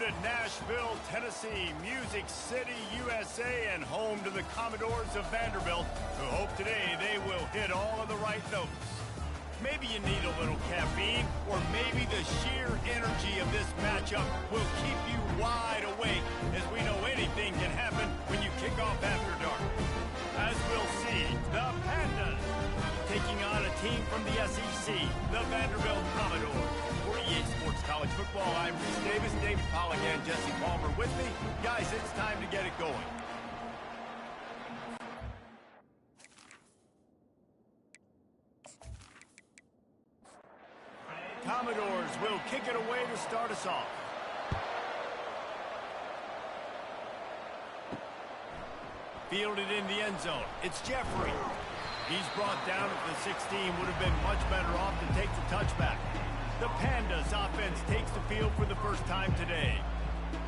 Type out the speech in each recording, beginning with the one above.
to Nashville, Tennessee, Music City, USA, and home to the Commodores of Vanderbilt, who hope today they will hit all of the right notes. Maybe you need a little caffeine, or maybe the sheer energy of this matchup will keep you wide awake, as we know anything can happen when you kick off after dark. As we'll see, the Pandas taking on a team from the SEC, the Vanderbilt Commodores. For EA Sports College Football, I'm Reese Davis, David Pollack, and Jesse Palmer with me. Guys, it's time to get it going. Commodores will kick it away to start us off. Fielded in the end zone. It's Jeffrey. He's brought down at the 16. Would have been much better off to take the touchback. The Pandas offense takes the field for the first time today.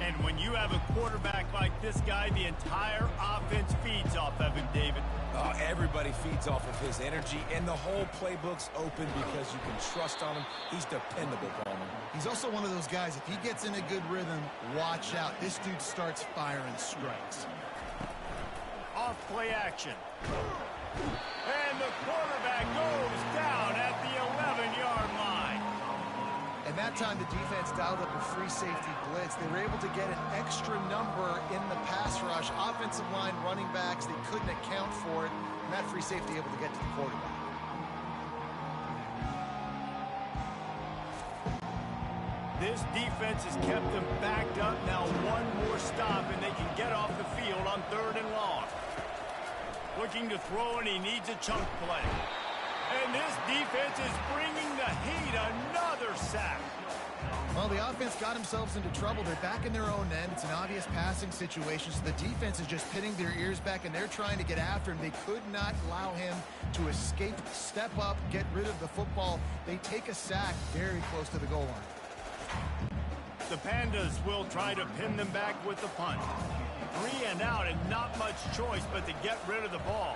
And when you have a quarterback like this guy, the entire offense feeds off of him, David. Everybody feeds off of his energy, and the whole playbook's open because you can trust on him. He's dependable, Palmer. He's also one of those guys, if he gets in a good rhythm, watch out. This dude starts firing strikes. Off play action. And the quarterback goes down at the 11-yard line. And that time the defense dialed up a free safety blitz. They were able to get an extra number in the pass rush. Offensive line, running backs, they couldn't account for it. And that free safety able to get to the quarterback. This defense has kept them backed up. Now one more stop and they can get off the field on 3rd and long. Looking to throw, and he needs a chunk play. And this defense is bringing the heat. Another sack. Well, the offense got themselves into trouble. They're back in their own end. It's an obvious passing situation, so the defense is just pinning their ears back, and they're trying to get after him. They could not allow him to escape, step up, get rid of the football. They take a sack very close to the goal line. The Pandas will try to pin them back with the punt. 3 and out, and not much choice but to get rid of the ball.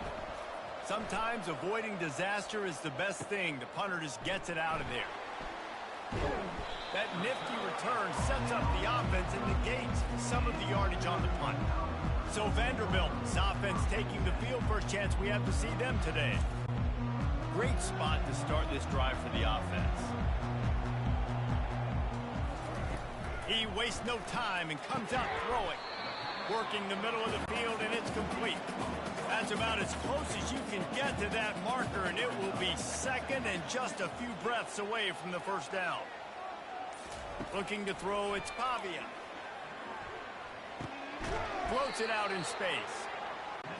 Sometimes avoiding disaster is the best thing. The punter just gets it out of there. That nifty return sets up the offense and negates some of the yardage on the punt. So Vanderbilt's offense taking the field. First chance we have to see them today. Great spot to start this drive for the offense. He wastes no time and comes out throwing. Working the middle of the field, and it's complete. That's about as close as you can get to that marker, and it will be second and just a few breaths away from the first down. Looking to throw, it's Pavia. Floats it out in space.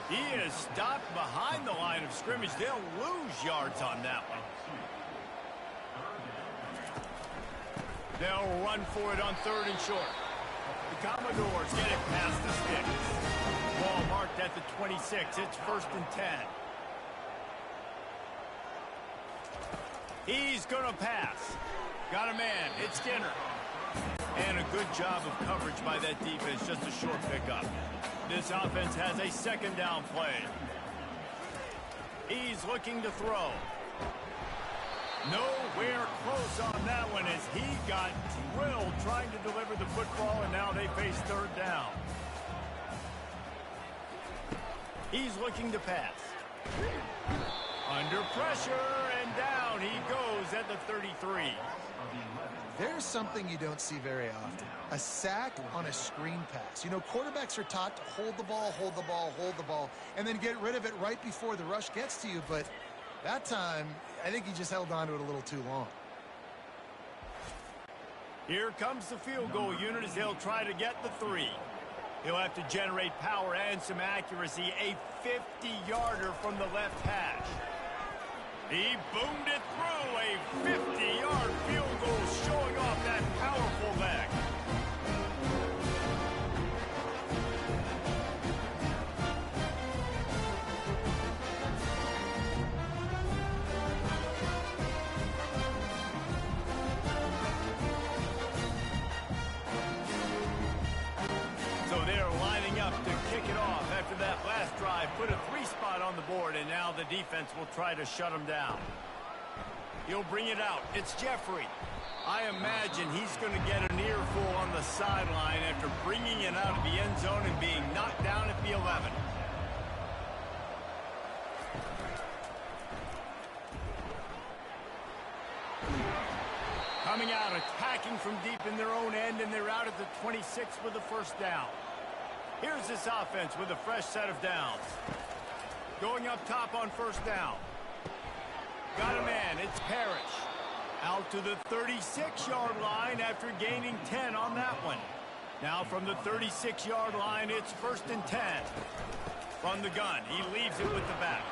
He is stopped behind the line of scrimmage. They'll lose yards on that one. They'll run for it on 3rd and short. The Commodores get it past the sticks. Ball marked at the 26. It's 1st and 10. He's going to pass. Got a man. It's Skinner. And a good job of coverage by that defense. Just a short pickup. This offense has a 2nd down play. He's looking to throw. Nowhere close on that one as he got drilled trying to deliver the football, and now they face 3rd down. He's looking to pass. Under pressure, and down he goes at the 33. There's something you don't see very often. A sack on a screen pass. You know, quarterbacks are taught to hold the ball, hold the ball, hold the ball, and then get rid of it right before the rush gets to you, but that time, I think he just held on to it a little too long. Here comes the field goal unit as they'll try to get the 3. He'll have to generate power and some accuracy. A 50-yarder from the left hash. He boomed it through. A 50-yard field goal showing off that powerful leg. That last drive put a 3 spot on the board, and now the defense will try to shut him down. He'll bring it out. It's Jeffrey. I imagine he's going to get an earful on the sideline after bringing it out of the end zone and being knocked down at the 11. Coming out, attacking from deep in their own end, and they're out at the 26 with a first down. Here's this offense with a fresh set of downs. Going up top on first down. Got a man, it's Parrish. Out to the 36-yard line after gaining 10 on that one. Now from the 36-yard line, it's 1st and 10. From the gun, he leaves it with the back.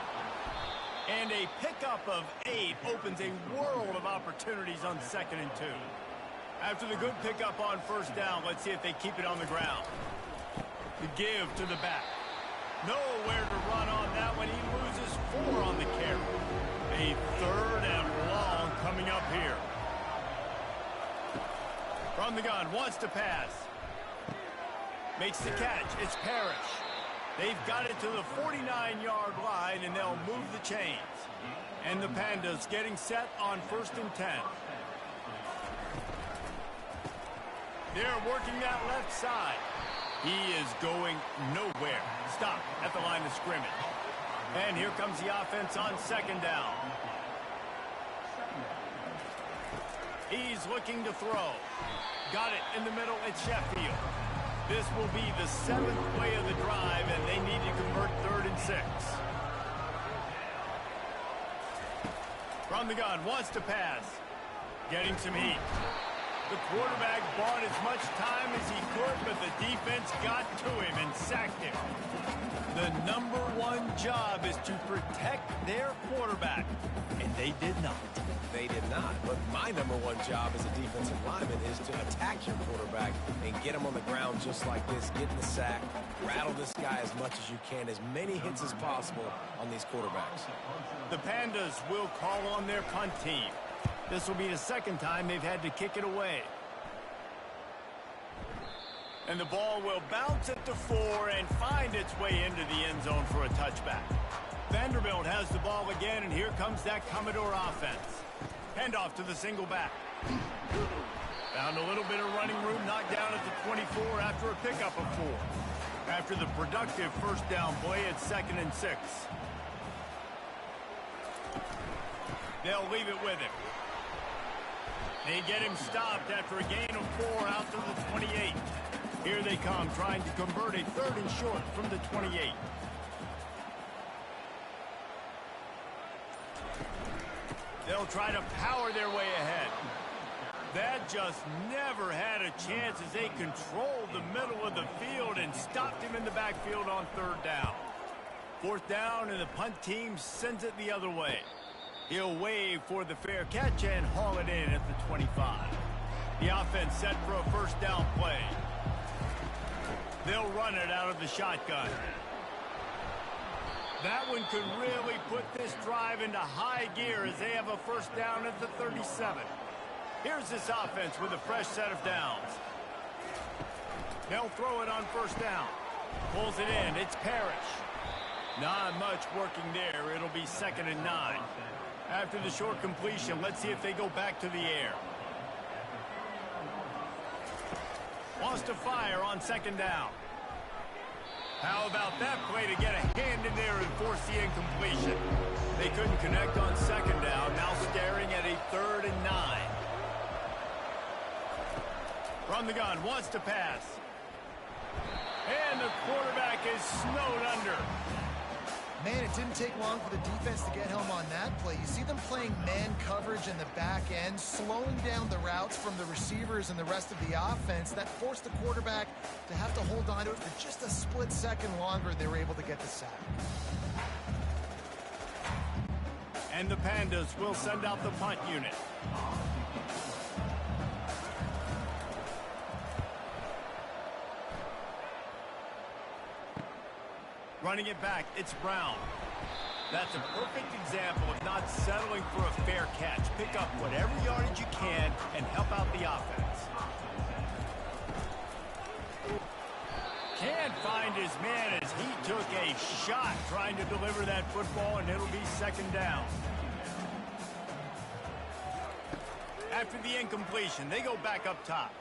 And a pickup of 8 opens a world of opportunities on 2nd and 2. After the good pickup on first down, let's see if they keep it on the ground. The give to the back. Nowhere to run on that one. He loses 4 on the carry. A 3rd and long coming up here. From the gun, wants to pass. Makes the catch. It's Parrish. They've got it to the 49-yard line, and they'll move the chains. And the Pandas getting set on 1st and 10. They're working that left side. He is going nowhere. Stop at the line of scrimmage. And here comes the offense on 2nd down. He's looking to throw. Got it in the middle at Sheffield. This will be the 7th play of the drive, and they need to convert 3rd and 6. From the gun, wants to pass. Getting some heat. The quarterback bought as much time as he could, but the defense got to him and sacked him. The #1 job is to protect their quarterback, and they did not. They did not, but my #1 job as a defensive lineman is to attack your quarterback and get him on the ground just like this, get in the sack, rattle this guy as much as you can, as many hits as possible on these quarterbacks. The Pandas will call on their punt team. This will be the 2nd time they've had to kick it away. And the ball will bounce at the 4 and find its way into the end zone for a touchback. Vanderbilt has the ball again, and here comes that Commodore offense. Handoff to the single back. Found a little bit of running room, knocked down at the 24 after a pickup of 4. After the productive first down play, it's 2nd and 6. They'll leave it with him. They get him stopped after a gain of 4 out to the 28. Here they come, trying to convert a 3rd and short from the 28. They'll try to power their way ahead. That just never had a chance as they controlled the middle of the field and stopped him in the backfield on 3rd down. 4th down, and the punt team sends it the other way. He'll wave for the fair catch and haul it in at the 25. The offense set for a first down play. They'll run it out of the shotgun. That one could really put this drive into high gear as they have a first down at the 37. Here's this offense with a fresh set of downs. They'll throw it on first down. Pulls it in. It's Parrish. Not much working there. It'll be 2nd and 9. After the short completion, let's see if they go back to the air. Wants to fire on 2nd down. How about that play to get a hand in there and force the incompletion? They couldn't connect on 2nd down, now staring at a 3rd and 9. From the gun, wants to pass. And the quarterback is snowed under. Man, it didn't take long for the defense to get home on that play. You see them playing man coverage in the back end, slowing down the routes from the receivers and the rest of the offense. That forced the quarterback to have to hold on to it for just a split second longer. They were able to get the sack. And the Pandas will send out the punt unit. Running it back, it's Brown. That's a perfect example of not settling for a fair catch. Pick up whatever yardage you can and help out the offense. Can't find his man as he took a shot trying to deliver that football, and it'll be 2nd down. After the incompletion, they go back up top.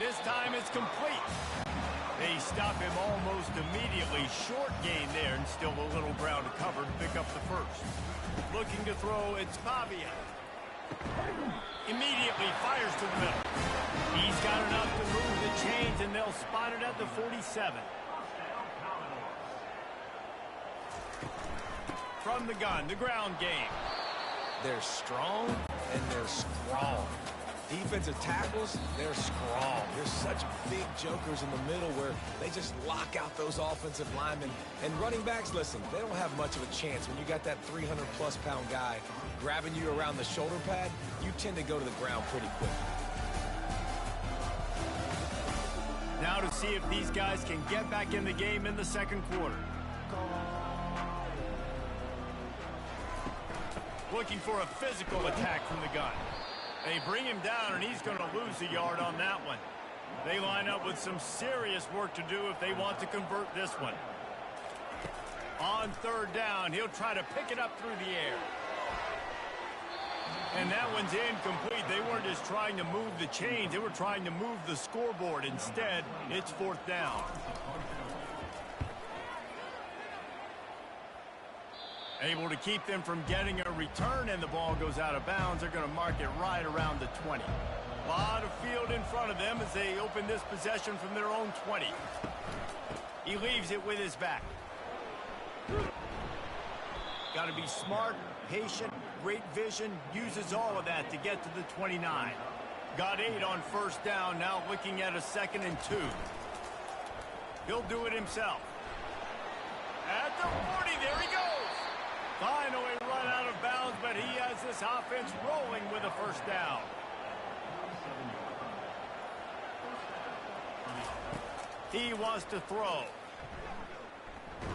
This time it's complete. They stop him almost immediately. Short gain there, and still a little ground to cover to pick up the first. Looking to throw, it's Pavia. Immediately fires to the middle. He's got enough to move the chains, and they'll spot it at the 47. From the gun, the ground game. They're strong, and they're strong. Defensive tackles, they're strong. They're such big jokers in the middle where they just lock out those offensive linemen. And running backs, listen, they don't have much of a chance. When you got that 300-plus pound guy grabbing you around the shoulder pad, you tend to go to the ground pretty quick. Now to see if these guys can get back in the game in the second quarter. Looking for a physical attack from the gun. They bring him down, and he's going to lose a yard on that one. They line up with some serious work to do if they want to convert this one. On third down, he'll try to pick it up through the air. And that one's incomplete. They weren't just trying to move the chains. They were trying to move the scoreboard. Instead, it's fourth down. Able to keep them from getting a return, and the ball goes out of bounds. They're going to mark it right around the 20. A lot of field in front of them as they open this possession from their own 20. He leaves it with his back. Got to be smart, patient, great vision, uses all of that to get to the 29. Got 8 on first down, now looking at a 2nd and 2. He'll do it himself. At the 40, there he goes. Finally run out of bounds, but he has this offense rolling with a first down. He wants to throw.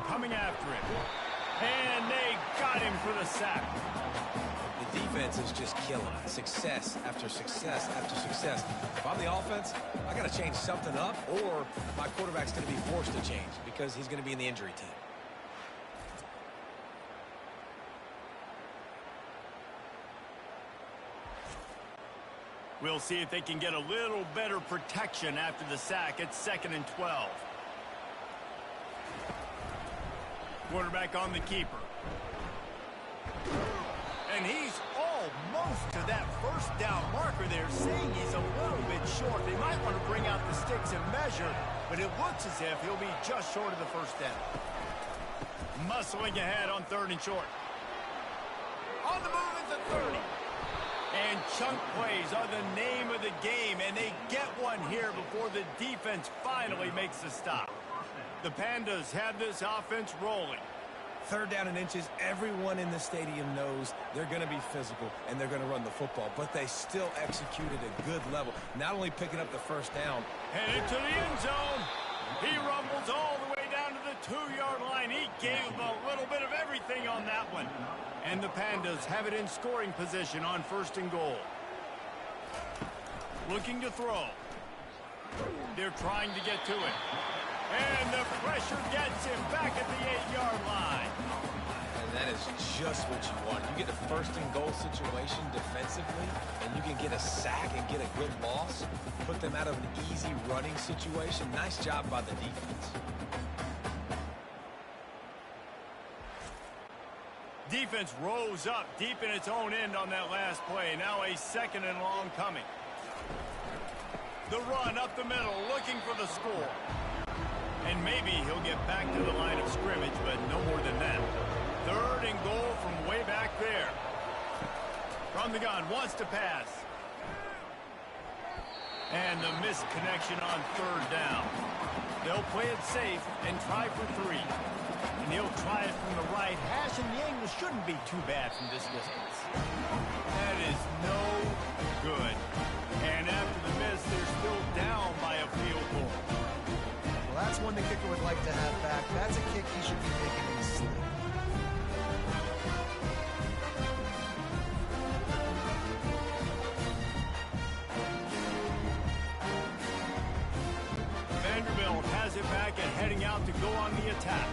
Coming after him. And they got him for the sack. The defense is just killing it. Success after success after success. If I'm the offense, I got to change something up, or my quarterback's going to be forced to change because he's going to be in the injury team. We'll see if they can get a little better protection after the sack. It's 2nd and 12. Quarterback on the keeper. And he's almost to that first down marker there, saying he's a little bit short. They might want to bring out the sticks and measure, but it looks as if he'll be just short of the first down. Muscling ahead on 3rd and short. On the move at the 30. And chunk plays are the name of the game, and they get one here before the defense finally makes the stop. The Pandas have this offense rolling. 3rd down and inches, everyone in the stadium knows they're going to be physical and they're going to run the football, but they still execute at a good level. Not only picking up the first down. Headed to the end zone. He rumbles all the way down to the 2-yard line. He gave a little bit of everything on that one. And the Pandas have it in scoring position on 1st and goal. Looking to throw. They're trying to get to it. And the pressure gets him back at the 8-yard line. And that is just what you want. You get a 1st and goal situation defensively, and you can get a sack and get a good loss. Put them out of an easy running situation. Nice job by the defense. Defense rose up deep in its own end on that last play. Now a 2nd and long coming. The run up the middle, looking for the score. And maybe he'll get back to the line of scrimmage, but no more than that. 3rd and goal from way back there. From the gun, wants to pass. And the missed connection on 3rd down. They'll play it safe and try for 3. And he'll try it from the right hash, and the angle shouldn't be too bad from this distance. That is no good. And after the miss, they're still down by a field goal. Well, that's one the kicker would like to have back. That's a kick he should be making in his sleep. Vanderbilt has it back and heading out to go on the attack.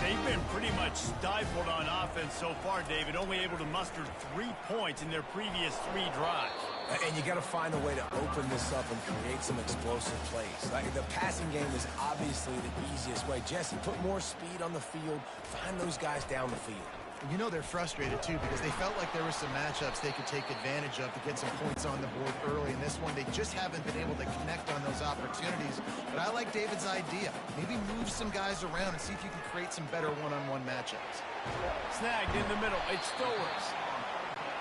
They've been pretty much stifled on offense so far, David, only able to muster 3 points in their previous 3 drives. And you got to find a way to open this up and create some explosive plays. Like, the passing game is obviously the easiest way. Jesse, put more speed on the field. Find those guys down the field. You know they're frustrated, too, because they felt like there were some matchups they could take advantage of to get some points on the board early. In this one, they just haven't been able to connect on those opportunities. But I like David's idea. Maybe move some guys around and see if you can create some better one-on-one matchups. Snagged in the middle. It's Stowers.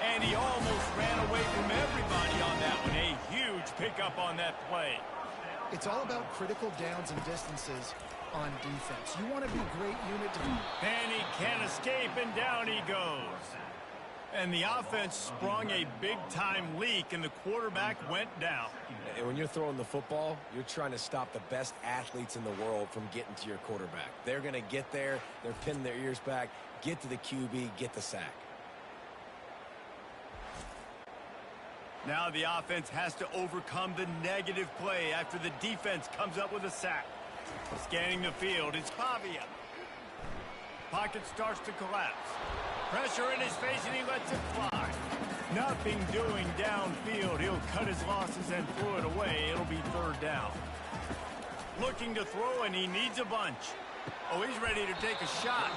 And he almost ran away from everybody on that one. A huge pickup on that play. It's all about critical downs and distances on defense. You want to be great unit defense. And he can't escape, and down he goes. And the offense sprung a big-time leak, and the quarterback went down. And when you're throwing the football, you're trying to stop the best athletes in the world from getting to your quarterback. They're going to get there. They're pinning their ears back, get to the QB, get the sack. Now the offense has to overcome the negative play after the defense comes up with a sack. Scanning the field, it's Pavia. Pocket starts to collapse. Pressure in his face, and he lets it fly. Nothing doing downfield. He'll cut his losses and throw it away. It'll be third down. Looking to throw, and he needs a bunch. Oh, he's ready to take a shot.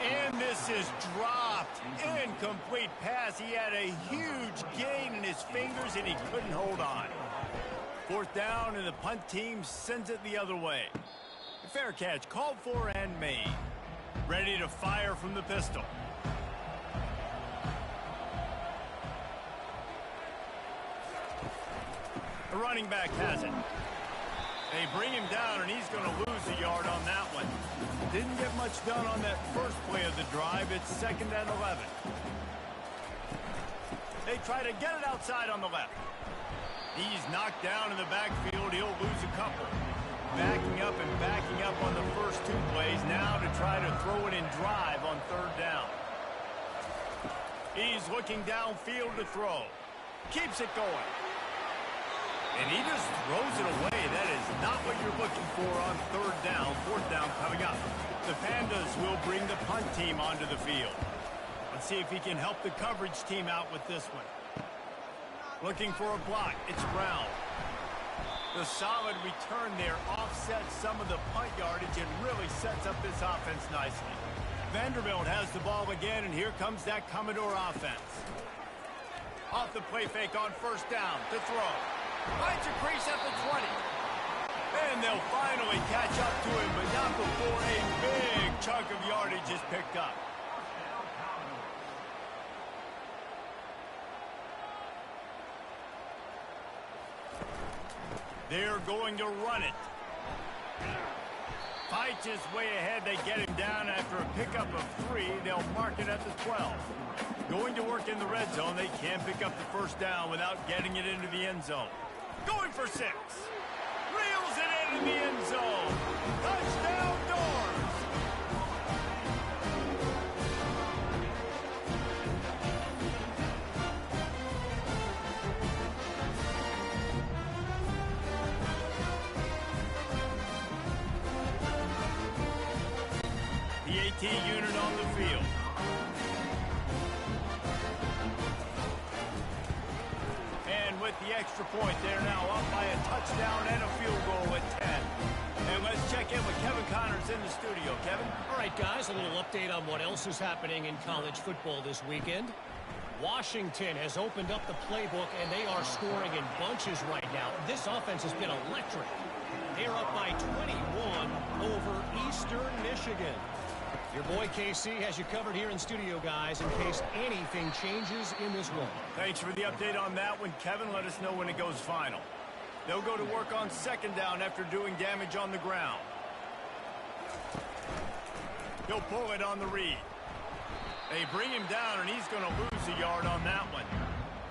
And this is dropped. Incomplete pass. He had a huge gain in his fingers, and he couldn't hold on. Fourth down, and the punt team sends it the other way. Fair catch called for and made. Ready to fire from the pistol. The running back has it. They bring him down, and he's going to lose a yard on that one. Didn't get much done on that first play of the drive. It's 2nd and 11. They try to get it outside on the left. He's knocked down in the backfield. He'll lose a couple. Backing up and backing up on the first two plays now to try to throw it in drive on third down. He's looking downfield to throw. Keeps it going. And he just throws it away. That is not what you're looking for on third down. Fourth down coming up. The Pandas will bring the punt team onto the field. Let's see if he can help the coverage team out with this one. Looking for a block. It's Brown. The solid return there offsets some of the punt yardage and really sets up this offense nicely. Vanderbilt has the ball again, and here comes that Commodore offense. Off the play fake on first down to throw. Finds a crease at the 20. And they'll finally catch up to him, but not before a big chunk of yardage is picked up. They're going to run it. Fights his way ahead. They get him down after a pickup of 3. They'll mark it at the 12. Going to work in the red zone. They can't pick up the first down without getting it into the end zone. Going for 6. Reels it into the end zone. Touchdown, Doors. The AT unit on the field. And with the extra point, they're now up by a touchdown and a field goal at 10. And let's check in with Kevin Connors in the studio. Kevin? All right, guys, a little update on what else is happening in college football this weekend. Washington has opened up the playbook, and they are scoring in bunches right now. This offense has been electric. They're up by 21 over Eastern Michigan. Your boy KC has you covered here in studio, guys, in case anything changes in this one. Thanks for the update on that one, Kevin. Let us know when it goes final. They'll go to work on second down after doing damage on the ground. He'll pull it on the read. They bring him down, and he's going to lose a yard on that one.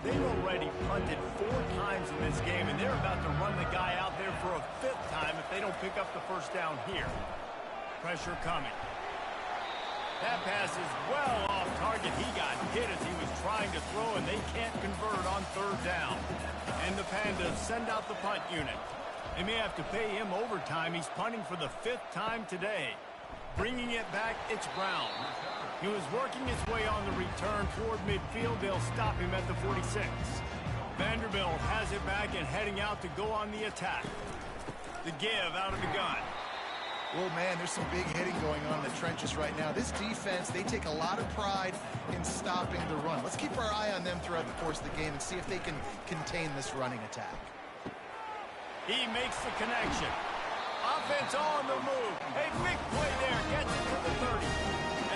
They've already punted 4 times in this game, and they're about to run the guy out there for a 5th time if they don't pick up the first down here. Pressure coming. That pass is well off target. He got hit as he was trying to throw, and they can't convert on third down. And the Pandas send out the punt unit. They may have to pay him overtime. He's punting for the 5th time today. Bringing it back, it's Brown. He was working his way on the return toward midfield. They'll stop him at the 46. Vanderbilt has it back and heading out to go on the attack. The give out of the gun. Oh, man, there's some big hitting going on in the trenches right now. This defense, they take a lot of pride in stopping the run. Let's keep our eye on them throughout the course of the game and see if they can contain this running attack. He makes the connection. Offense on the move. A big play there. Gets it to the 30.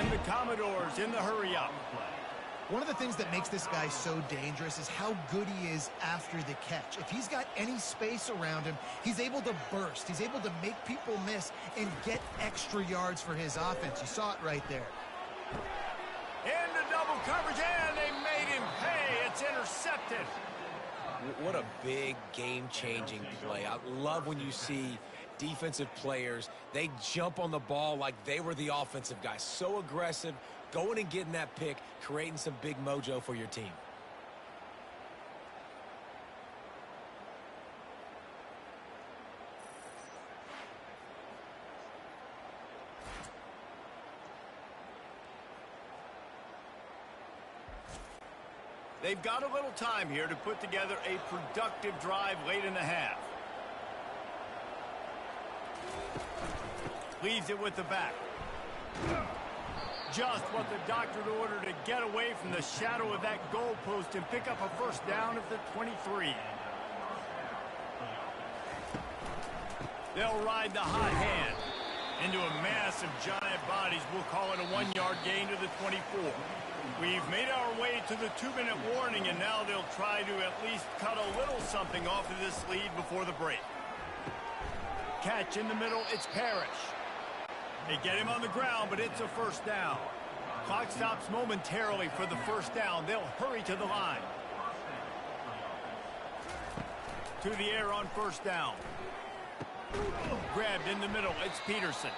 And the Commodores in the hurry-up. One of the things that makes this guy so dangerous is how good he is after the catch. If he's got any space around him, he's able to burst. He's able to make people miss and get extra yards for his offense. You saw it right there. Into double coverage, and they made him pay. It's intercepted. What a big game-changing play. I love when you see defensive players, they jump on the ball like they were the offensive guys. So aggressive, going and getting that pick, creating some big mojo for your team. They've got a little time here to put together a productive drive late in the half. Leaves it with the back. Just what the doctor ordered to get away from the shadow of that goalpost and pick up a first down at the 23. They'll ride the hot hand into a mass of giant bodies. We'll call it a 1-yard gain to the 24. We've made our way to the 2-minute warning, and now they'll try to at least cut a little something off of this lead before the break. Catch in the middle, it's Parrish. They get him on the ground, but it's a first down. Clock stops momentarily for the first down. They'll hurry to the line. To the air on first down. Grabbed in the middle, it's Peterson.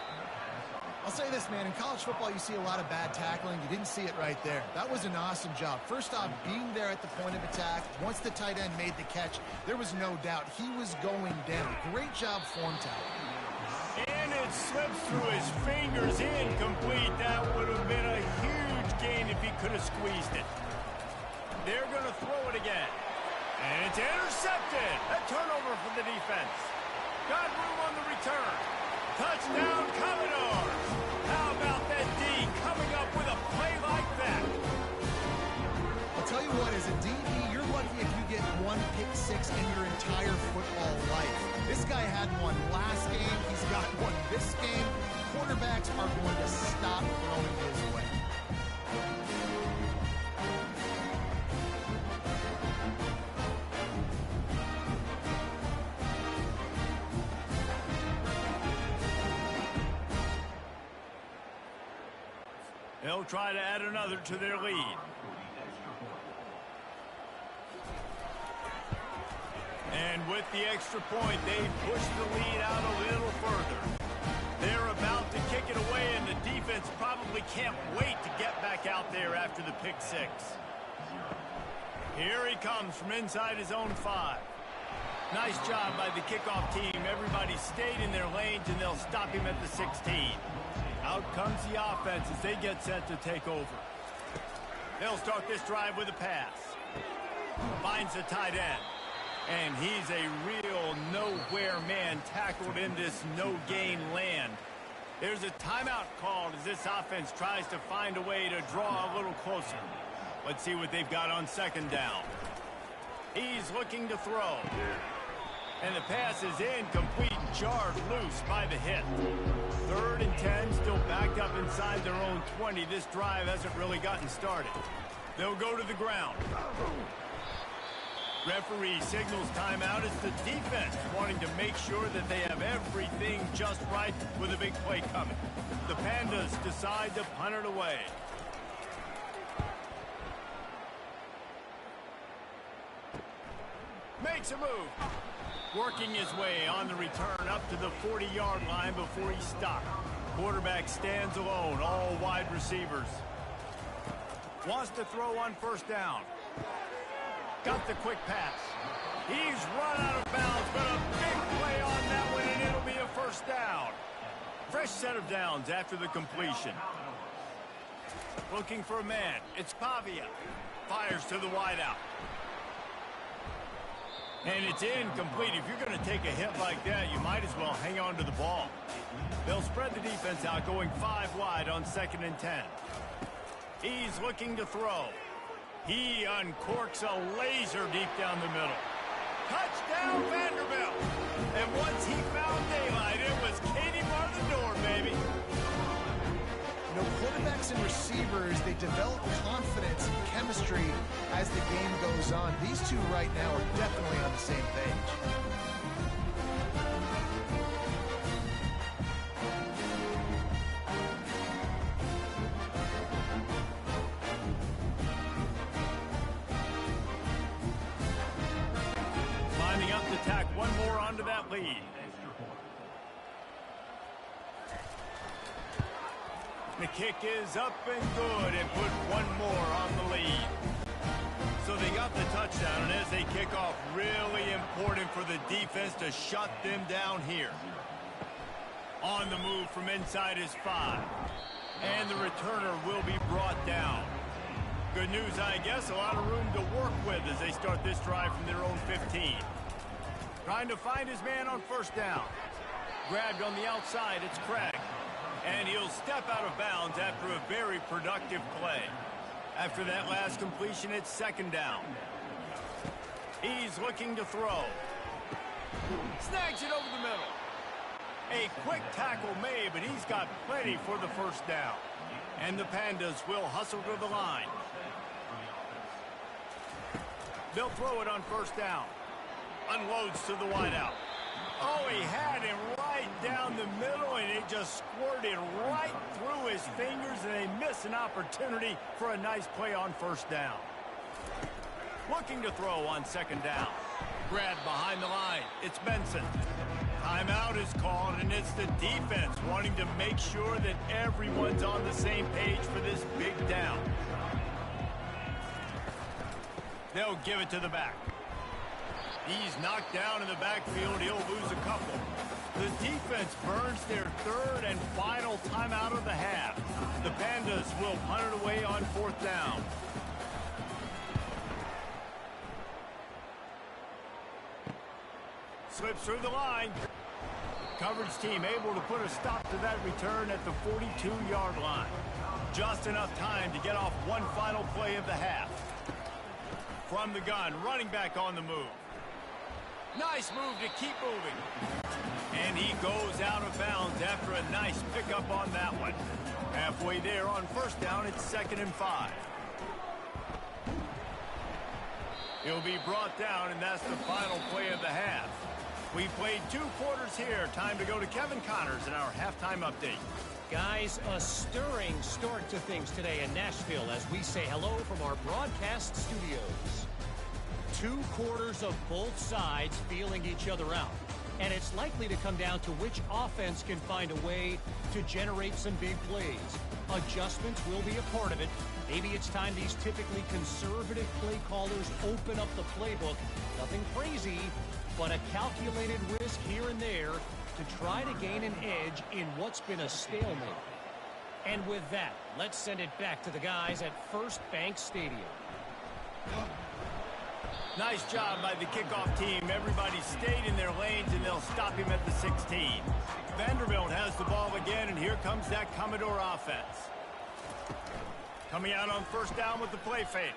I'll say this, man, in college football you see a lot of bad tackling. You didn't see it right there. That was an awesome job. First off, being there at the point of attack. Once the tight end made the catch, there was no doubt he was going down. Great job form tackling. And it slips through his fingers, incomplete. That would have been a huge gain if he could have squeezed it. They're going to throw it again. And it's intercepted. A turnover for the defense. Got room on the return. Touchdown, Commodores. How about that D coming up with a play like that? I'll tell you what, as a DB, you're lucky if you get one pick six in your entire football life. This guy had one last game. He's got one this game. Quarterbacks are going to stop throwing his way. They'll try to add another to their lead. And with the extra point, they push the lead out a little further. They're about to kick it away, and the defense probably can't wait to get back out there after the pick six. Here he comes from inside his own 5. Nice job by the kickoff team. Everybody stayed in their lanes, and they'll stop him at the 16. Out comes the offense as they get set to take over. They'll start this drive with a pass. Finds the tight end. And he's a real nowhere man tackled in this no-gain land. There's a timeout called as this offense tries to find a way to draw a little closer. Let's see what they've got on second down. He's looking to throw. And the pass is incomplete, jarred loose by the hit. 3rd and 10, still backed up inside their own 20. This drive hasn't really gotten started. They'll go to the ground. Referee signals timeout. It's the defense wanting to make sure that they have everything just right with a big play coming. The Pandas decide to punt it away. Makes a move. Working his way on the return up to the 40-yard line before he stopped. Quarterback stands alone, all wide receivers. Wants to throw on first down. Got the quick pass. He's run out of bounds, but a big play on that one, and it'll be a first down. Fresh set of downs after the completion. Looking for a man. It's Pavia. Fires to the wideout. And it's incomplete. If you're going to take a hit like that, you might as well hang on to the ball. They'll spread the defense out, going 5 wide on 2nd and 10. He's looking to throw. He uncorks a laser deep down the middle. Touchdown, Vanderbilt! And once he found daylight, it was Katie bar the door, baby. You know, quarterbacks and receivers, they develop confidence and chemistry as the game goes on. These two right now are definitely on the same page. Lining up to tack one more onto that lead. The kick is up and good and put one more on the lead. So they got the touchdown, and as they kick off, really important for the defense to shut them down here. On the move from inside is 5. And the returner will be brought down. Good news, I guess, a lot of room to work with as they start this drive from their own 15. Trying to find his man on 1st down. Grabbed on the outside, it's Craig. And he'll step out of bounds after a very productive play. After that last completion, it's 2nd down. He's looking to throw. Snags it over the middle. A quick tackle made, but he's got plenty for the 1st down. And the Pandas will hustle to the line. They'll throw it on 1st down. Unloads to the wideout. Oh, he had him right down the middle, and it just squirted right through his fingers, and they miss an opportunity for a nice play on 1st down. Looking to throw on 2nd down. Grabbed behind the line. It's Benson. Timeout is called, and it's the defense wanting to make sure that everyone's on the same page for this big down. They'll give it to the back. He's knocked down in the backfield. He'll lose a couple. The defense burns their 3rd and final timeout of the half. The Pandas will punt it away on 4th down. Slips through the line. Coverage team able to put a stop to that return at the 42-yard line. Just enough time to get off one final play of the half. From the gun, running back on the move. Nice move to keep moving. And he goes out of bounds after a nice pickup on that one. Halfway there on 1st down, it's 2nd and 5. He'll be brought down, and that's the final play of the half. We played 2 quarters here. Time to go to Kevin Connors in our halftime update. Guys, a stirring start to things today in Nashville as we say hello from our broadcast studios. 2 quarters of both sides feeling each other out. And it's likely to come down to which offense can find a way to generate some big plays. Adjustments will be a part of it. Maybe it's time these typically conservative play callers open up the playbook. Nothing crazy, but a calculated risk here and there to try to gain an edge in what's been a stalemate. And with that, let's send it back to the guys at First Bank Stadium. Nice job by the kickoff team. Everybody stayed in their lanes, and they'll stop him at the 16. Vanderbilt has the ball again, and here comes that Commodore offense. Coming out on 1st down with the play fake.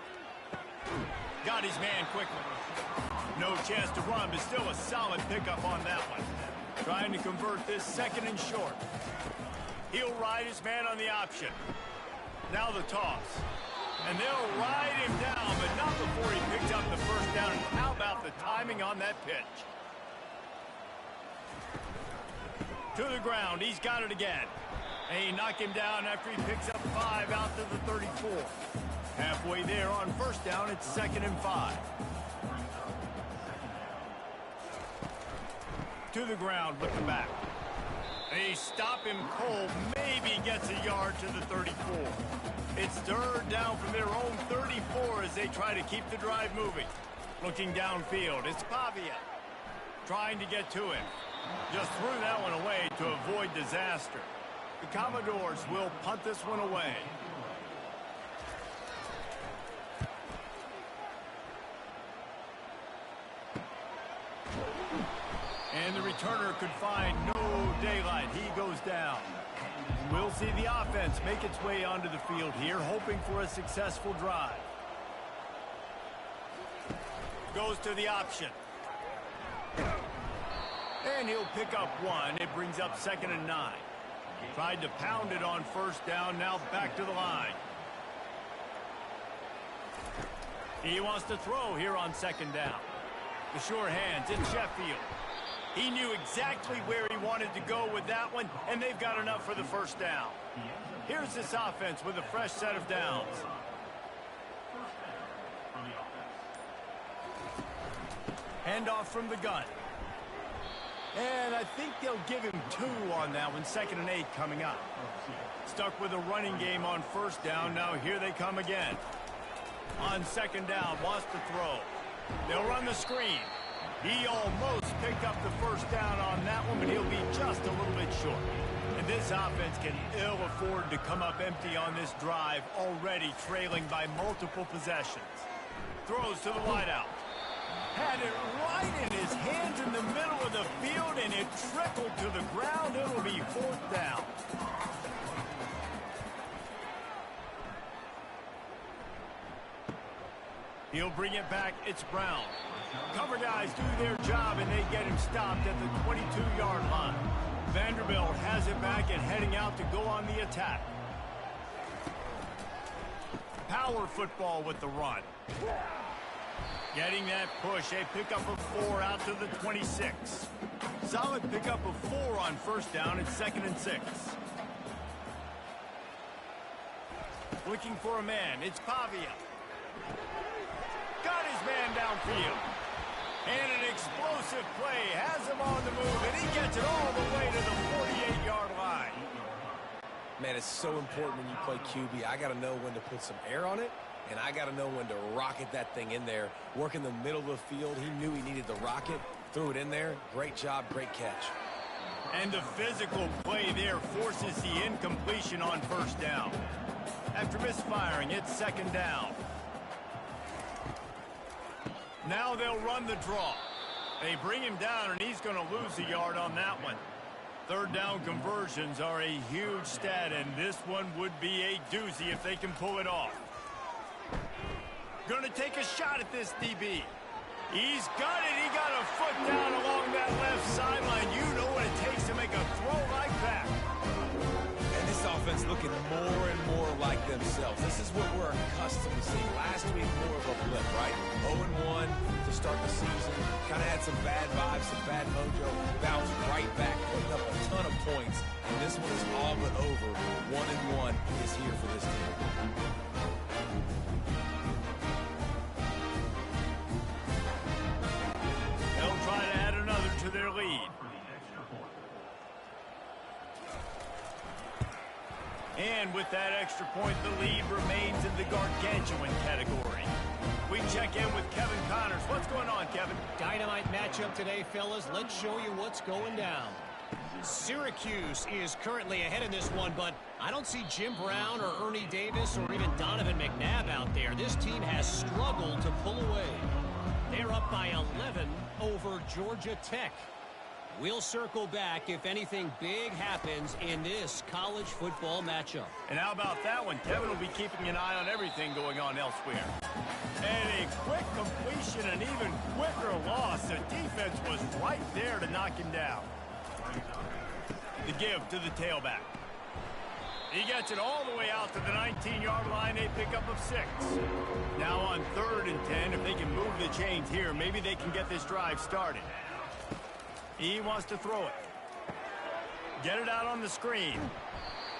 Got his man quickly. No chance to run, but still a solid pickup on that one. Trying to convert this 2nd and short. He'll ride his man on the option. Now the toss. And they'll ride him down, but not before he picks up the 1st down. And how about the timing on that pitch? To the ground. He's got it again. And he knocked him down after he picks up 5 out to the 34. Halfway there on 1st down, it's 2nd and 5. To the ground with the back. They stop him cold. Maybe gets a yard to the 34. It's 3rd down from their own 34 as they try to keep the drive moving. Looking downfield, it's Pavia. Trying to get to him. Just threw that one away to avoid disaster. The Commodores will punt this one away. returner could find no daylight. He goes down. We'll see the offense make its way onto the field here, hoping for a successful drive. Goes to the option. And he'll pick up one. It brings up 2nd and 9. Tried to pound it on first down, now back to the line. He wants to throw here on 2nd down. The sure hands, it's Sheffield. He knew exactly where he wanted to go with that one, and they've got enough for the first down. Here's this offense with a fresh set of downs. Handoff from the gun. And I think they'll give him 2 on that one. 2nd and 8 coming up. Stuck with a running game on first down. Now here they come again. On 2nd down, wants to throw. They'll run the screen. He almost picked up the first down on that one, but he'll be just a little bit short. And this offense can ill afford to come up empty on this drive, already trailing by multiple possessions. Throws to the wideout. Had it right in his hands in the middle of the field, and it trickled to the ground. It'll be 4th down. He'll bring it back. It's Brown. Cover guys do their job, and they get him stopped at the 22-yard line. Vanderbilt has it back and heading out to go on the attack. Power football with the run. Getting that push, a pickup of 4 out to the 26. Solid pickup of 4 on first down. It's 2nd and 6. Looking for a man. It's Pavia. Got his man downfield. And an explosive play has him on the move, and he gets it all the way to the 48-yard line. Man, it's so important when you play QB. I got to know when to put some air on it, and I got to know when to rocket that thing in there. Work in the middle of the field. He knew he needed the rocket. Threw it in there. Great job, great catch. And the physical play there forces the incompletion on first down. After misfiring, it's 2nd down. Now they'll run the draw. They bring him down, and he's going to lose a yard on that one. 3rd down conversions are a huge stat, and this one would be a doozy if they can pull it off. Going to take a shot at this DB. He's got it. He got a foot down along that left sideline. You know what it takes to make a throw like that. And this offense looking more and more like themselves. This is what we're accustomed to seeing. Last week, more of a blip, right? 0-1 to start the season. Kind of had some bad vibes, some bad mojo. Bounced right back, putting up a ton of points. And this one is all but over. 1-1 is here for this team. They'll try to add another to their lead. And with that extra point, the lead remains in the gargantuan category. We check in with Kevin Connors. What's going on, Kevin? Dynamite matchup today, fellas. Let's show you what's going down. Syracuse is currently ahead in this one, but I don't see Jim Brown or Ernie Davis or even Donovan McNabb out there. This team has struggled to pull away. They're up by 11 over Georgia Tech. We'll circle back if anything big happens in this college football matchup. And how about that one? Kevin will be keeping an eye on everything going on elsewhere. And a quick completion, an even quicker loss. The defense was right there to knock him down. The give to the tailback. He gets it all the way out to the 19-yard line, a pickup of 6. Now on 3rd and 10, if they can move the chains here, maybe they can get this drive started. He wants to throw it. Get it out on the screen.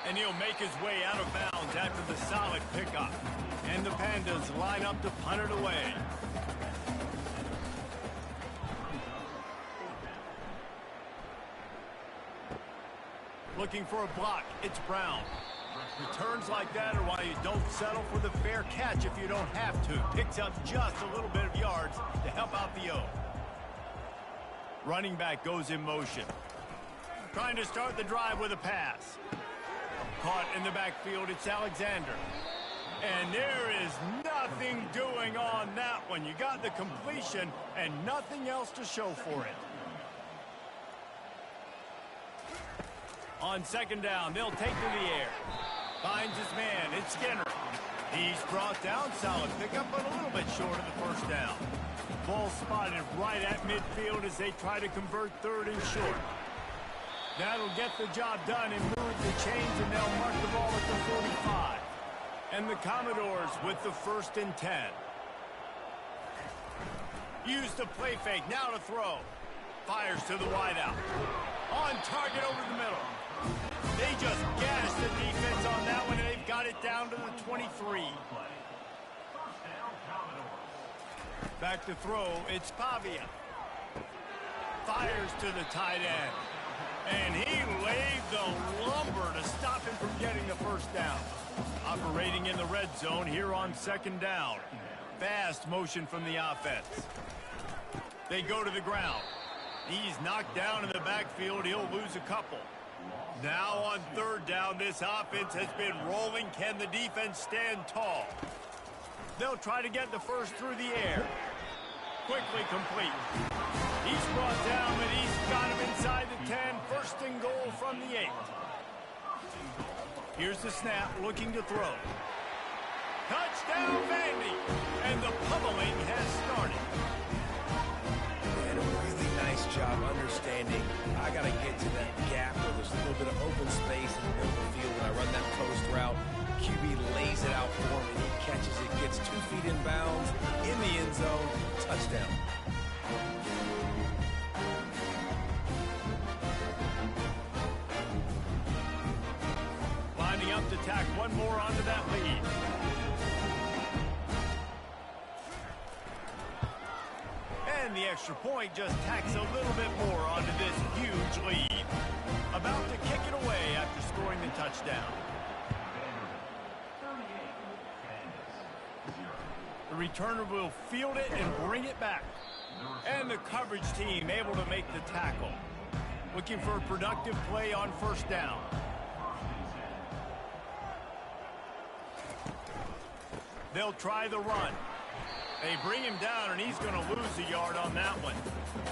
And he'll make his way out of bounds after the solid pickup. And the Pandas line up to punt it away. Looking for a block. It's Brown. Returns like that are why you don't settle for the fair catch if you don't have to. Picks up just a little bit of yards to help out the O. Running back goes in motion. Trying to start the drive with a pass. Caught in the backfield, it's Alexander. And there is nothing doing on that one. You got the completion and nothing else to show for it. On second down, they'll take to the air. Finds his man. It's Skinner. He's brought down. Solid pickup, but a little bit short of the first down. Ball spotted right at midfield as they try to convert third and short. That'll get the job done and move the chains, and they'll mark the ball at the 45. And the Commodores with the 1st and 10. Use the play fake. Now to throw. Fires to the wideout. On target over the middle. They just gashed the defense on that one, and they've got it down to the 23. Back to throw. It's Pavia. Fires to the tight end. And he laid the lumber to stop him from getting the first down. Operating in the red zone here on second down. Fast motion from the offense. They go to the ground. He's knocked down in the backfield. He'll lose a couple. Now on third down, this offense has been rolling. Can the defense stand tall? They'll try to get the first through the air. Quickly complete. He's brought down, but he's got him inside the 10. First and goal from the 8. Here's the snap, looking to throw. Touchdown, Vandy! And the pummeling has started. And a really nice job understanding. I got to get to that gap where there's a little bit of open space in the middle of the field. When I run that post route, QB lays it out for him, and he catches it, gets 2 feet in bounds, in the end zone, touchdown. Lining up to tack one more onto that lead. And the extra point just tacks a little bit more onto this huge lead. About to kick it away after scoring the touchdown. The returner will field it and bring it back. And the coverage team able to make the tackle. Looking for a productive play on first down. They'll try the run. They bring him down, and he's going to lose a yard on that one.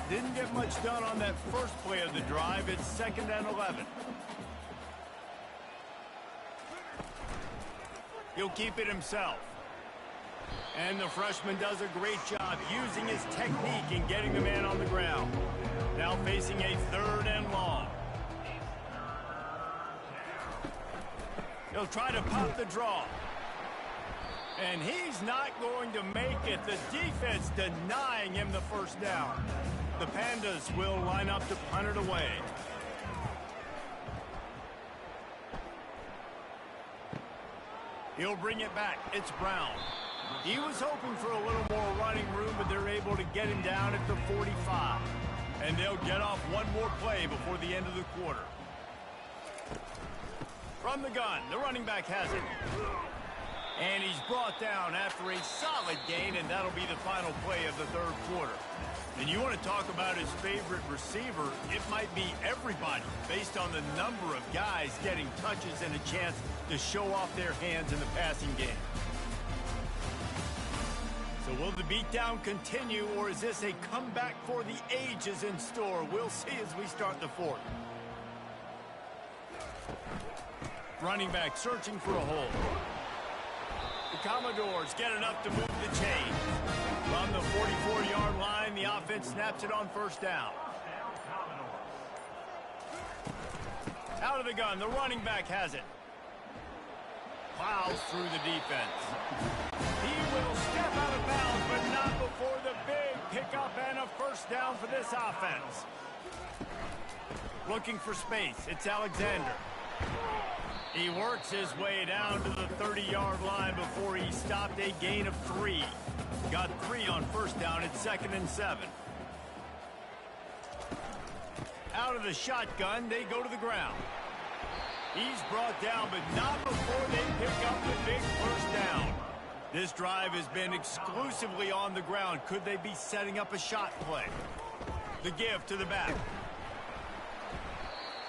Didn't get much done on that first play of the drive. It's 2nd and 11. He'll keep it himself. And the freshman does a great job using his technique and getting the man on the ground. Now facing a 3rd and long. He'll try to pop the draw. And he's not going to make it. The defense denying him the first down. The Pandas will line up to punt it away. He'll bring it back. It's Brown. He was hoping for a little more running room, but they're able to get him down at the 45. And they'll get off one more play before the end of the quarter. From the gun, the running back has it. And he's brought down after a solid gain, and that'll be the final play of the 3rd quarter. And you want to talk about his favorite receiver, it might be everybody, based on the number of guys getting touches and a chance to show off their hands in the passing game. So will the beatdown continue, or is this a comeback for the ages in store? We'll see as we start the 4th. Running back searching for a hole. The Commodores get enough to move the chains. From the 44-yard line, the offense snaps it on first down. Out of the gun, the running back has it. Plows through the defense. He will step out of bounds, but not before the big pickup and a first down for this offense. Looking for space, it's Alexander. He works his way down to the 30-yard line before he stopped, a gain of 3. Got 3 on first down at 2nd and 7. Out of the shotgun, they go to the ground. He's brought down, but not before they pick up the big first down. This drive has been exclusively on the ground. Could they be setting up a shot play? The give to the back.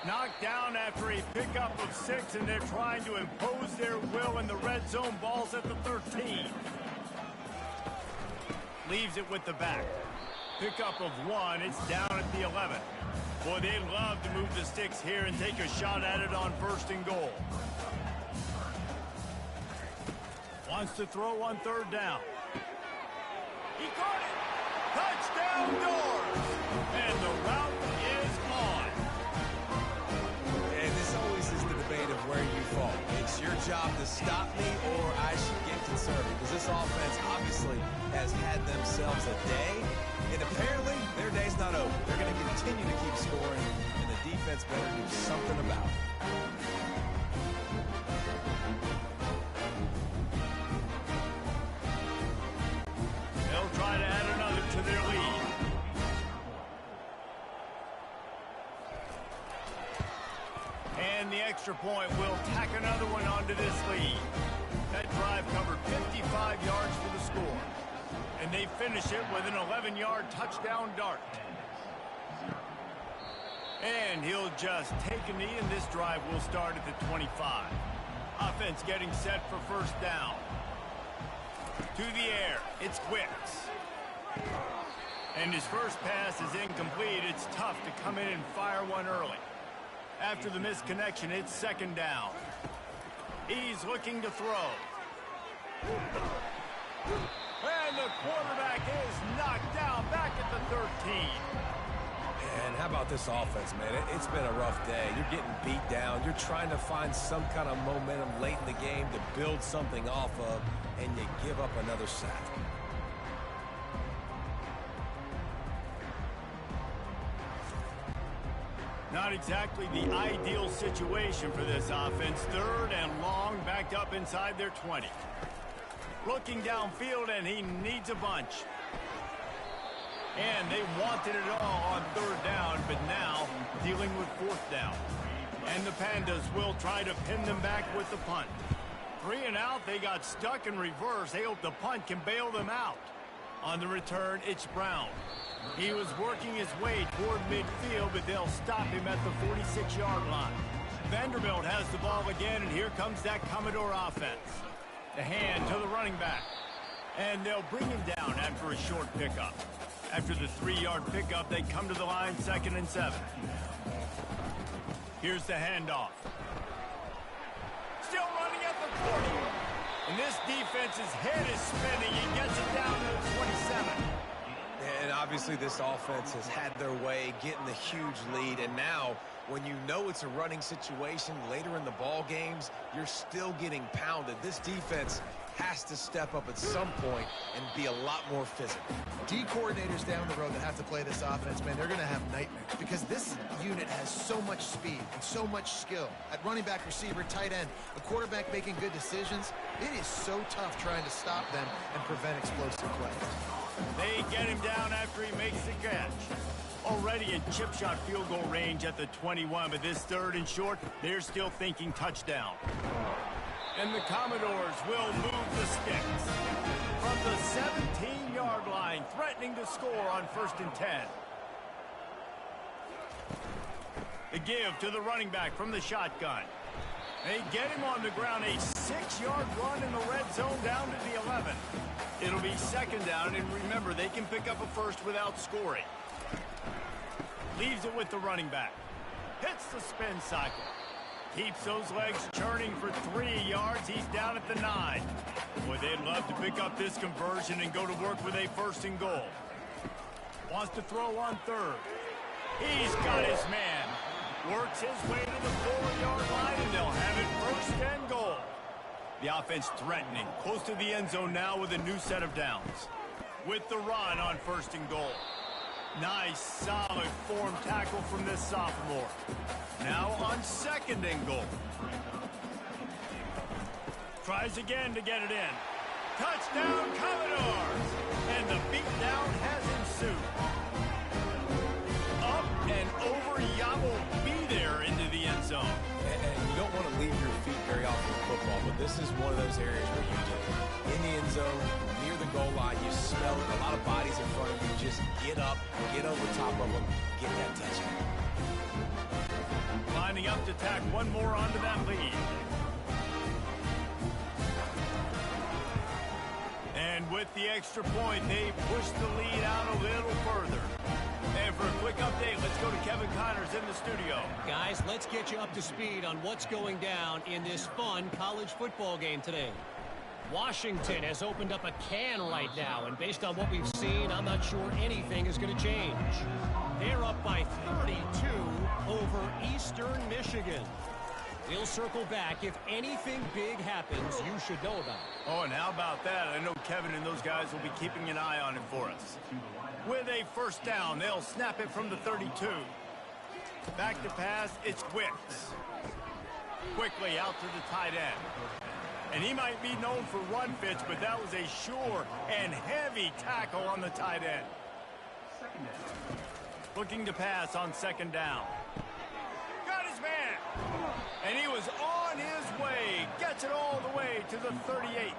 Knocked down after a pickup of 6, and they're trying to impose their will in the red zone. Ball's at the 13. Leaves it with the back. Pickup of 1. It's down at the 11. Boy, they'd love to move the sticks here and take a shot at it on 1st and goal. Wants to throw on 3rd down. He caught it. Touchdown Doors. And the route is on. And this always is the debate of where you fall. It's your job to stop me or I should get concerned. Because this offense obviously has had themselves a day. And apparently their day's not over. They're going to continue to keep scoring. And the defense better do something about it. Try to add another to their lead. And the extra point will tack another one onto this lead. That drive covered 55 yards for the score. And they finish it with an 11-yard touchdown dart. And he'll just take a knee, and this drive will start at the 25. Offense getting set for 1st down. To the air, it's Quicks. And his first pass is incomplete. It's tough to come in and fire one early. After the misconnection, it's 2nd down. He's looking to throw. And the quarterback is knocked down back at the 13. And how about this offense, man? It's been a rough day. You're getting beat down. You're trying to find some kind of momentum late in the game to build something off of, and you give up another sack. Not exactly the ideal situation for this offense. 3rd and long, backed up inside their 20. Looking downfield, and he needs a bunch. And they wanted it all on 3rd down, but now dealing with 4th down. And the Pandas will try to pin them back with the punt. 3 and out, they got stuck in reverse. They hope the punt can bail them out. On the return, it's Brown. He was working his way toward midfield, but they'll stop him at the 46-yard line. Vanderbilt has the ball again, and here comes that Commodore offense. The hand to the running back. And they'll bring him down after a short pickup. After the 3-yard pickup, they come to the line 2nd and 7. Here's the handoff. Still running at the 40. And this defense's head is spinning. He gets it down to the 27. And obviously this offense has had their way, getting the huge lead. And now, when you know it's a running situation later in the ball games, you're still getting pounded. This defense has to step up at some point and be a lot more physical. D coordinators down the road that have to play this offense, man, they're going to have nightmares because this unit has so much speed and so much skill. At running back, receiver, tight end, a quarterback making good decisions, it is so tough trying to stop them and prevent explosive plays. They get him down after he makes the catch. Already in chip shot field goal range at the 21, but this 3rd and short, they're still thinking touchdown. And the Commodores will move the sticks from the 17-yard line, threatening to score on 1st and 10. The give to the running back from the shotgun. They get him on the ground, a 6-yard run in the red zone down to the 11. It'll be 2nd down, and remember, they can pick up a first without scoring. Leaves it with the running back. Hits the spin cycle. Keeps those legs churning for 3 yards. He's down at the 9. Boy, they'd love to pick up this conversion and go to work with a 1st and goal. Wants to throw on 3rd. He's got his man. Works his way to the 4-yard line, and they'll have it 1st and goal. The offense threatening. Close to the end zone now with a new set of downs. With the run on 1st and goal. Nice, solid form tackle from this sophomore. Now on 2nd and goal. Tries again to get it in. Touchdown, Commodores! And the beatdown has ensued. Up and over, Yabo be there into the end zone. And you don't want to leave your feet very often in football, but this is one of those areas where you do. In the end zone, near the goal line, you smell it. A lot of bodies in front of you. Just get up, get over top of them, get that touchdown. Lining up to tack one more onto that lead. And with the extra point, they push the lead out a little further. And for a quick update, let's go to Kevin Connors in the studio. Guys, let's get you up to speed on what's going down in this fun college football game today. Washington has opened up a can right now, and based on what we've seen, I'm not sure anything is going to change. They're up by 32 over Eastern Michigan. We'll circle back. If anything big happens, you should know about it. Oh, and how about that? I know Kevin and those guys will be keeping an eye on it for us. With a first down, they'll snap it from the 32. Back to pass, it's Wicks. Quickly out to the tight end. And he might be known for run fits, but that was a sure and heavy tackle on the tight end. Looking to pass on second down. Got his man. And he was on his way. Gets it all the way to the 38.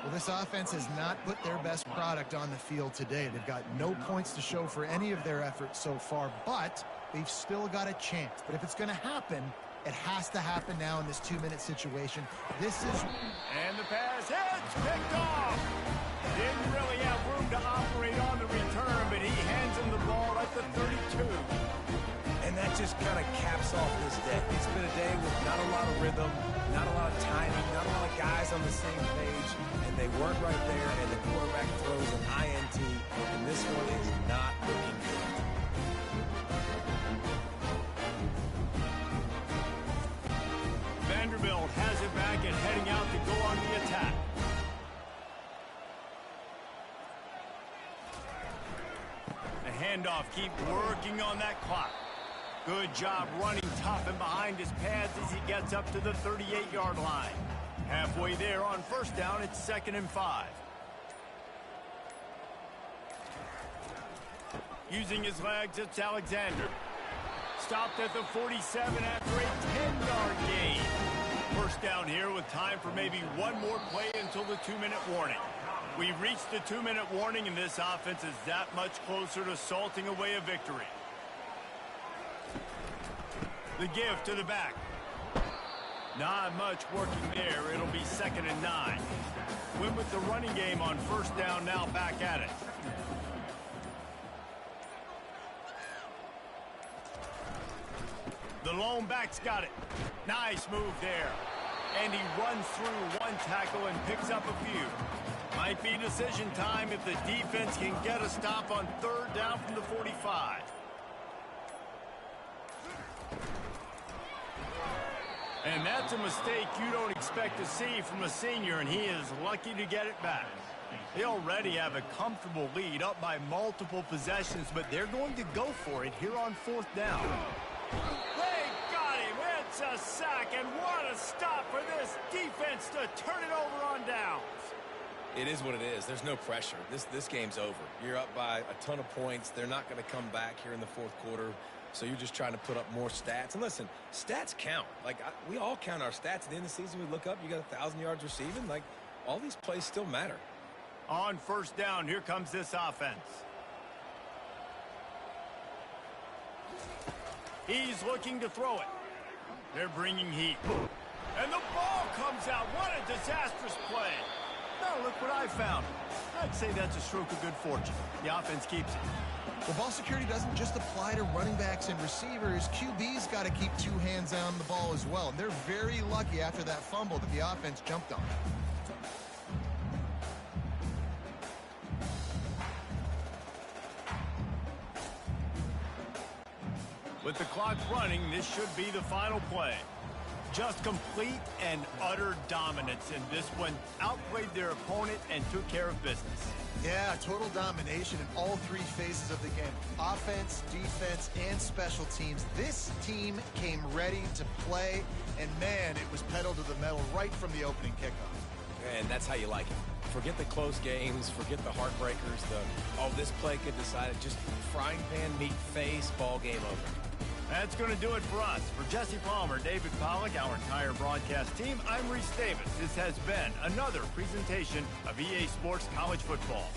Well, this offense has not put their best product on the field today. They've got no points to show for any of their efforts so far, but they've still got a chance. But if it's going to happen, it has to happen now in this 2-minute situation. This is... And the pass hits, picked off. Didn't really have room to operate on the return, but he hands him the ball at the 32. And that just kind of caps off this day. It's been a day with not a lot of rhythm, not a lot of timing, not a lot of guys on the same page, and they weren't right there, and the quarterback throws an INT, and this one is not looking good. Vanderbilt has it back and heading out to go on the attack. The handoff, keep working on that clock. Good job running tough and behind his pads as he gets up to the 38-yard line. Halfway there on first down, it's 2nd and 5. Using his legs, it's Alexander. Stopped at the 47 after a 10-yard gain. First down here with time for maybe one more play until the 2-minute warning. We've reached the 2-minute warning, and this offense is that much closer to salting away a victory. The give to the back. Not much working there. It'll be 2nd and 9. Went with the running game on first down, now back at it. The lone back's got it. Nice move there. And he runs through one tackle and picks up a few. Might be decision time if the defense can get a stop on third down from the 45. And that's a mistake you don't expect to see from a senior, and he is lucky to get it back. They already have a comfortable lead up by multiple possessions, but they're going to go for it here on 4th down. They got him. It's a sack, and what a stop for this defense to turn it over on downs. It is what it is. There's no pressure. This game's over. You're up by a ton of points. They're not going to come back here in the 4th quarter. So you're just trying to put up more stats. And listen, stats count. We all count our stats. At the end of the season, we look up, you got 1,000 yards receiving. All these plays still matter. On first down, here comes this offense. He's looking to throw it. They're bringing heat. And the ball comes out. What a disastrous play. Now look what I found. I'd say that's a stroke of good fortune. The offense keeps it. Well, ball security doesn't just apply to running backs and receivers. QB's got to keep 2 hands on the ball as well. And they're very lucky after that fumble that the offense jumped on. With the clock running, this should be the final play. Just complete and utter dominance in this one. Outplayed their opponent and took care of business. Yeah, total domination in all 3 phases of the game. Offense, defense, and special teams. This team came ready to play, and man, it was pedal to the metal right from the opening kickoff. And that's how you like it. Forget the close games, forget the heartbreakers, this play could decide it. Just frying pan meet face, ball game over. That's going to do it for us. For Jesse Palmer, David Pollack, our entire broadcast team, I'm Reese Davis. This has been another presentation of EA Sports College Football.